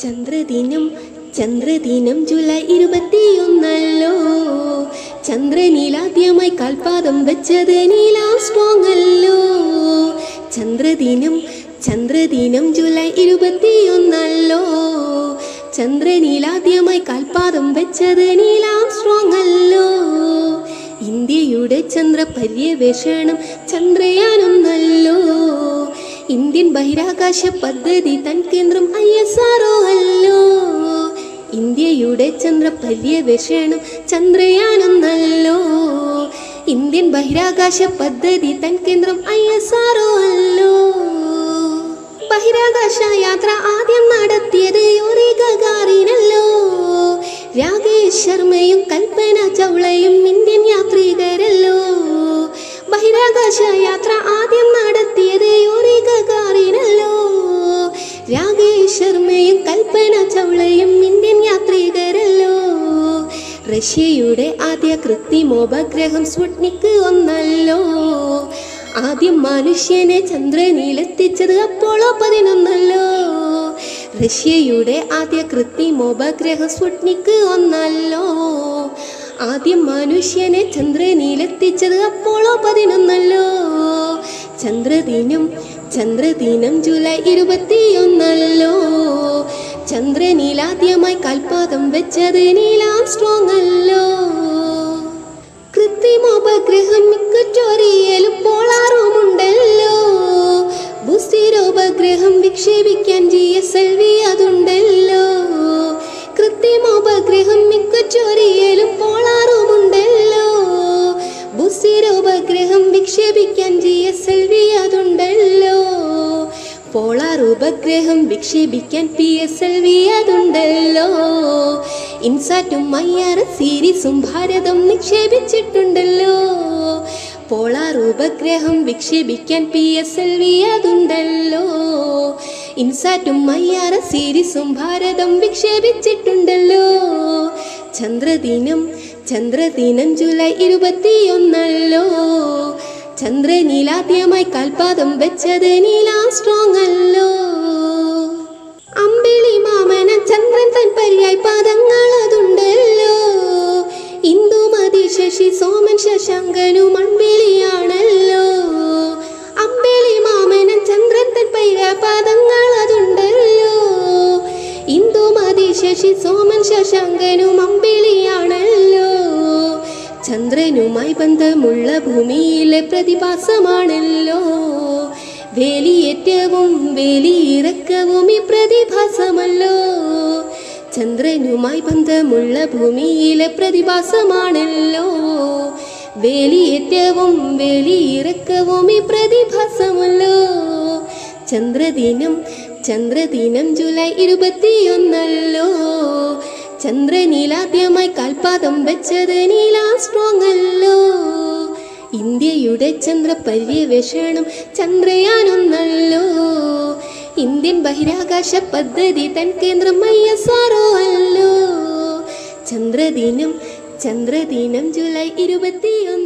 ചന്ദ്രദിനം ചന്ദ്രദിനം July 21 ചന്ദ്രനിലാദ്യമായി കാൽപാദം വെച്ചത് Neil Armstrong അല്ലോ. ചന്ദ്രദിനം ചന്ദ്രദിനം ജൂലൈ 21 ചന്ദ്രനിലാദ്യമായി കാൽപാദം വെച്ചത് നീൽ ആംസ്ട്രോങ് അല്ലോ. ഇന്ത്യയുടെ ചന്ദ്രപര്യവേഷണം ചന്ദ്രയാനൊന്നല്ലോ. ഇന്ത്യൻ ബഹിരാകാശ പദ്ധതി തൻ കേന്ദ്രം ISRO അല്ലോ. ഇന്ത്യയുടെ ചന്ദ്രപര്യവേഷണം ചന്ദ്രയാനൊന്നല്ലോ. ഇന്ത്യൻ ബഹിരാകാശ പദ്ധതി തൻ കേന്ദ്രം ISRO അല്ലോ. ബഹിരാകാശ യാത്ര ആദ്യം നടത്തിയത് യൂറി ഗഗാറിനല്ലോ. രാകേഷ് ശർമ്മയും കൽപ്പന ചൗളയും ഇന്ത്യൻ യാത്രികരല്ലോ. ബഹിരാകാശ യാത്ര ആദ്യം നടത്തിയത് യൂറി ഗഗാറിനല്ലോ. രാകേഷ് ശർമ്മയും കൽപ്പന ചൗളയും ഇന്ത്യൻ യാത്രികരല്ലോ. റഷ്യയുടെ ആദ്യ കൃത്രിമോപഗ്രഹം സ്പുട്നിക് 1 അല്ലോ. ആദ്യം മനുഷ്യനെ ചന്ദ്രനിലെത്തിച്ചത് അപ്പോളോ 11 അല്ലോ. റഷ്യയുടെ ആദ്യ കൃത്രിമോപഗ്രഹം സ്പുട്നിക് 1 അല്ലോ. ആദ്യം മനുഷ്യനെ ചന്ദ്രനിലെത്തിച്ചത് അപ്പോളോ 11 അല്ലോ. ചന്ദ്രദിനം ചന്ദ്രദിനം ജൂലൈ 21 ചന്ദ്രനിലാദ്യമായി കാൽപാദം വെച്ചത് നീൽ ആംസ്ട്രോങ് അല്ലോ. കൃത്രിമോപഗ്രഹം ഇക്വറ്റോറിയലും പോളാറുമുണ്ടല്ലോ. ഭൂസ്ഥിരോപഗ്രഹം വിക്ഷേപിക്കാൻ GSLV അതുണ്ടല്ലോ. കൃത്രിമോപഗ്രഹം ഇക്വറ്റോറിയലും പോളാറുമുണ്ടല്ലോ. ഭൂസ്ഥിരോപഗ്രഹം വിക്ഷേപിക്കാൻ GSLV അതുണ്ടല്ലോ. പോളാർ ഉപഗ്രഹം വിക്ഷേപിക്കാൻ PSLV അതുണ്ടല്ലോ. ഇൻസാറ്റും IRS സീരീസും ഭാരതം നിക്ഷേപിച്ചിട്ടുണ്ടല്ലോ. പോളാർ ഉപഗ്രഹം വിക്ഷേപിക്കാൻ PSLV അതുണ്ടല്ലോ. ഇൻസാറ്റും IRS സീരീസും ഭാരതം വിക്ഷേപിച്ചിട്ടുണ്ടല്ലോ. ചന്ദ്രദിനം ചന്ദ്രദിനം ജൂലൈ 21 ചന്ദ്രനിലാദ്യമായി കാൽപാദം വെച്ചത് നീൽ ആംസ്ട്രോങ് അല്ലോ. അമ്പിളി മാമന ചന്ദ്രൻ തൻ പര്യായ പാദങ്ങൾ അതുണ്ടല്ലോ. ഇന്ദുമതി ശശി സോമൻ ശശാങ്കനും അമ്പിളിയാണല്ലോ. അമ്പിളി മാമന ചന്ദ്രൻ തൻ പര്യായ പാദങ്ങൾ അതുണ്ടല്ലോ. ഇന്ദുമതി ശശി സോമൻ ശശാങ്കനും അമ്പിളിയാണല്ലോ. ചന്ദ്രനുമായി ബന്ധമുള്ള ഭൂമിയിലെ പ്രതിഭാസമാണല്ലോ. വേലിയേറ്റവും വേലിയിറക്കവും ഈ പ്രതിഭാസമല്ലോ. ചന്ദ്രനുമായി ബന്ധമുള്ള ഭൂമിയിലെ പ്രതിഭാസമാണല്ലോ. വേലിയേറ്റവും വേലിയിറക്കവും ഈ പ്രതിഭാസമല്ലോ. ചന്ദ്രദിനം ചന്ദ്രദിനം ജൂലൈ 21 ചന്ദ്രനിലാദ്യമായി കാൽപാദം വെച്ചത് നീൽ ആംസ്ട്രോങ് അല്ലോ. ഇന്ത്യയുടെ ചന്ദ്രപര്യവേഷണം ചന്ദ്രയാനൊന്നല്ലോ. ഇന്ത്യൻ ബഹിരാകാശ പദ്ധതി തൻ കേന്ദ്രം ISRO അല്ലോ. ചന്ദ്രദിനം ചന്ദ്രദിനം ജൂലൈ 21